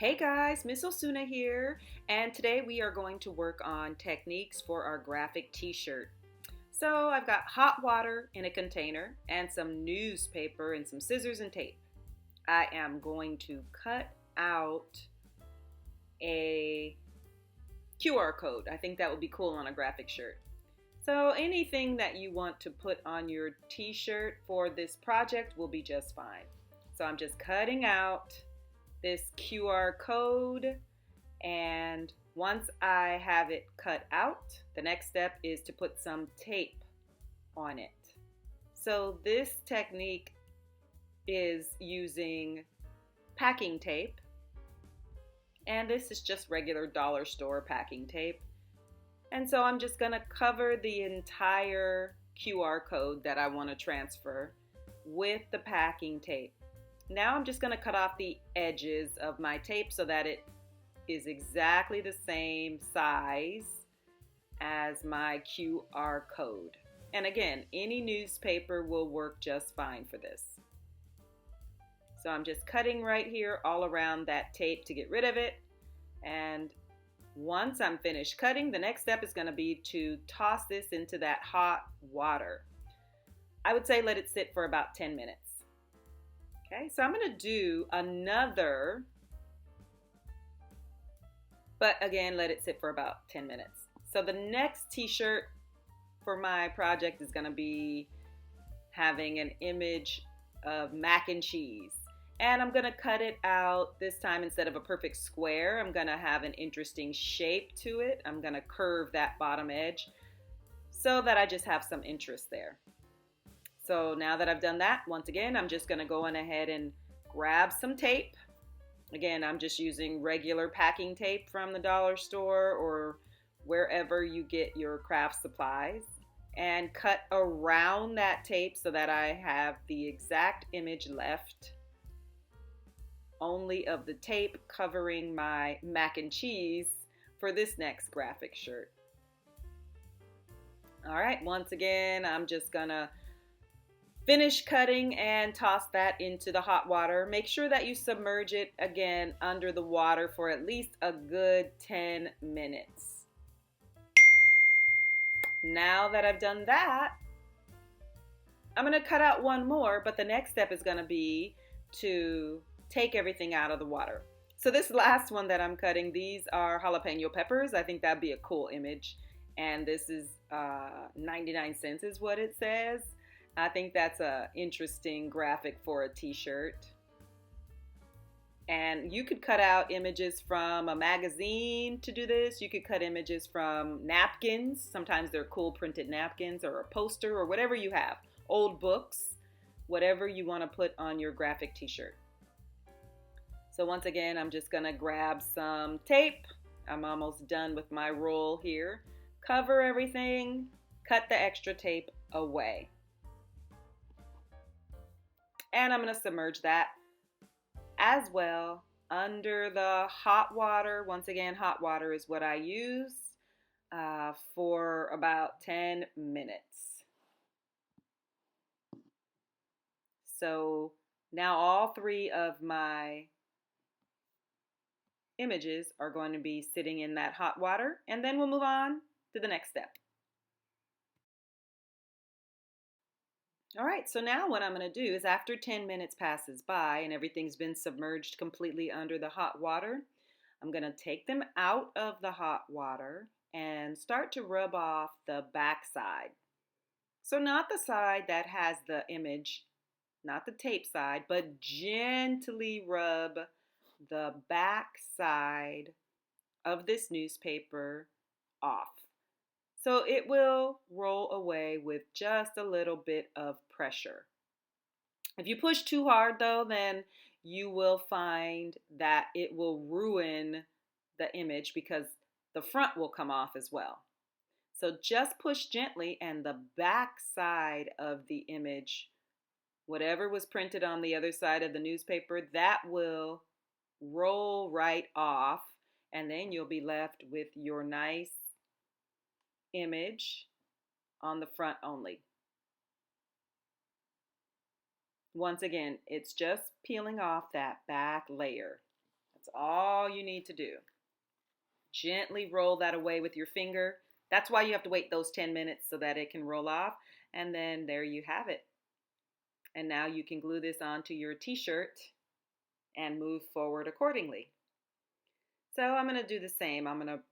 Hey guys, Miss Osuna here, and today we are going to work on techniques for our graphic t-shirt. So I've got hot water in a container and some newspaper and some scissors and tape. I am going to cut out a QR code. I think that would be cool on a graphic shirt. So anything that you want to put on your t-shirt for this project will be just fine. So I'm just cutting out this QR code, and once I have it cut out, the next step is to put some tape on it. So this technique is using packing tape, and this is just regular dollar store packing tape. And so I'm just gonna cover the entire QR code that I want to transfer with the packing tape. Now I'm just going to cut off the edges of my tape so that it is exactly the same size as my QR code. And again, any newspaper will work just fine for this. So I'm just cutting right here all around that tape to get rid of it. And once I'm finished cutting, the next step is going to be to toss this into that hot water. I would say let it sit for about 10 minutes. Okay, so I'm going to do another, but again, let it sit for about 10 minutes. So the next t-shirt for my project is going to be having an image of mac and cheese. And I'm going to cut it out this time. Instead of a perfect square, I'm going to have an interesting shape to it. I'm going to curve that bottom edge so that I just have some interest there. So now that I've done that, once again, I'm just going to go on ahead and grab some tape. Again, I'm just using regular packing tape from the dollar store or wherever you get your craft supplies, and cut around that tape so that I have the exact image left only of the tape covering my mac and cheese for this next graphic shirt. All right, once again, I'm just going to finish cutting and toss that into the hot water. Make sure that you submerge it again under the water for at least a good 10 minutes. Now that I've done that, I'm going to cut out one more, but the next step is going to be to take everything out of the water. So this last one that I'm cutting, these are jalapeno peppers. I think that'd be a cool image. And this is 99 cents is what it says. I think that's an interesting graphic for a t-shirt. And you could cut out images from a magazine to do this. You could cut images from napkins. Sometimes they're cool printed napkins, or a poster, or whatever you have. Old books, whatever you want to put on your graphic t-shirt. So once again, I'm just going to grab some tape. I'm almost done with my roll here. Cover everything, cut the extra tape away. And I'm going to submerge that as well under the hot water. Once again, hot water is what I use for about 10 minutes. So now all three of my images are going to be sitting in that hot water, and then we'll move on to the next step. All right, so now what I'm going to do is, after 10 minutes passes by and everything's been submerged completely under the hot water, I'm going to take them out of the hot water and start to rub off the back side. So not the side that has the image, not the tape side, but gently rub the back side of this newspaper off. So it will roll away with just a little bit of pressure. If you push too hard though, then you will find that it will ruin the image because the front will come off as well. So just push gently, and the back side of the image, whatever was printed on the other side of the newspaper, that will roll right off, and then you'll be left with your nice image on the front only. Once again, it's just peeling off that back layer. That's all all you need to do. Gently roll that away with your finger. That's why you have to wait those 10 minutes so that it can roll off. And then there you have it. And now you can glue this onto your t-shirt and move forward accordingly. So I'm going to do the same. I'm going to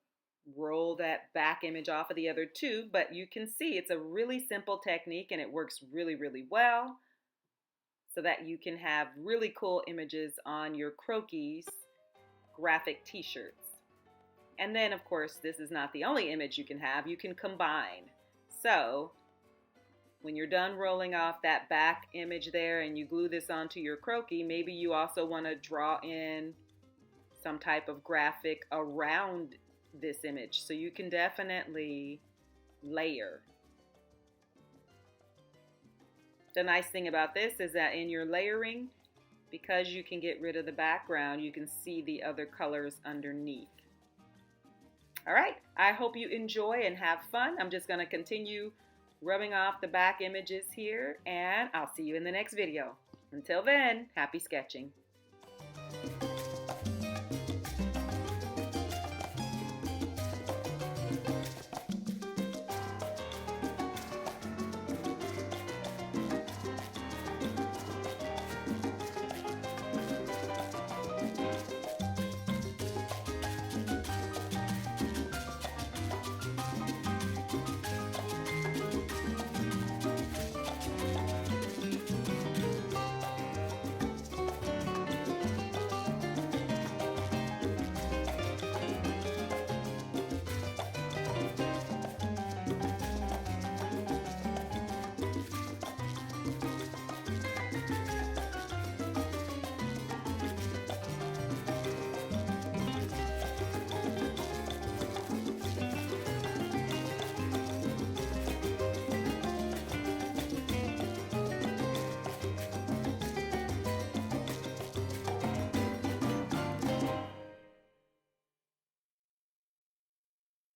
roll that back image off of the other two, but you can see it's a really simple technique and it works really, really well so that you can have really cool images on your Croquis graphic t-shirts. And then, of course, this is not the only image you can have. You can combine. So when you're done rolling off that back image there and you glue this onto your Croquis, maybe you also want to draw in some type of graphic around this image. So you can definitely layer. The nice thing about this is that in your layering, because you can get rid of the background, you can see the other colors underneath. All right, I hope you enjoy and have fun. I'm just going to continue rubbing off the back images here, and I'll see you in the next video. Until then, happy sketching.